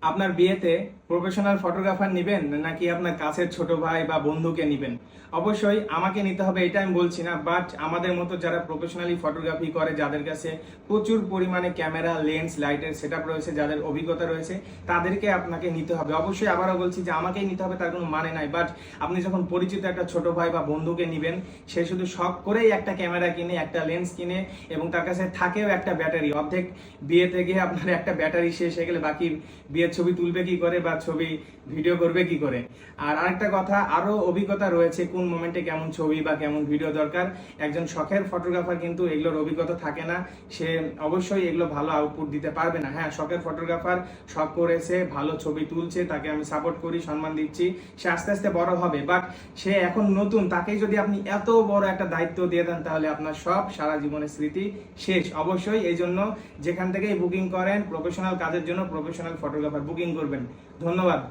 আপনার বিয়েতে professional photographer নেবেন নাকি আপনার কাছের ছোট ভাই বা বন্ধুকে নেবেন? অবশ্যই আমাকে নিতে হবে এটা আমি বলছি না, বাট আমাদের মতো যারা প্রফেশনালি ফটোগ্রাফি করে, যাদের কাছে প্রচুর পরিমাণে ক্যামেরা, লেন্স, লাইটের সেটআপ রয়েছে, যাদের অভিজ্ঞতা রয়েছে, তাদেরকে আপনাকে নিতে হবে। অবশ্যই আবারও বলছি যে আমাকেই নিতে হবে তার কোনো মানে নাই, বাট আপনি যখন পরিচিত একটা ছোট ভাই বা বন্ধুকে নেবেন, সে শুধু শখ করেই একটা ক্যামেরা কিনে, একটা লেন্স কিনে এবং তার কাছে থাকেও একটা ব্যাটারি, অর্ধেক বিয়েতে গিয়ে আপনার একটা ব্যাটারি শেষ হয়ে গেলে বাকি বিয়ের ছবি তুলবে কি করে বা ছবি ভিডিও করবে কি করে? আর আরেকটা কথা, আরো অভিজ্ঞতা রয়েছে কোন মোমেন্টে কেমন ছবি বা কেমন ভিডিও দরকার। একজন শখের ফটোগ্রাফার কিন্তু এগুলোর অভিজ্ঞতা থাকে না, সে অবশ্যই এগুলো ভালো আউটপুট দিতে পারবে না। হ্যাঁ, শখের ফটোগ্রাফার শখ করেছে, ভালো ছবি তুলছে, তাকে আমি সাপোর্ট করি, সম্মান দিচ্ছি, সে আস্তে আস্তে বড় হবে, বাট সে এখন নতুন, তাকে যদি আপনি এত বড় একটা দায়িত্ব দিয়ে দেন তাহলে আপনার সব সারা জীবনের স্মৃতি শেষ। অবশ্যই এই জন্য যেখান থেকেই বুকিং করেন প্রফেশনাল কাজের জন্য প্রফেশনাল ফটোগ্রাফার বুকিং করবেন। ধন্যবাদ।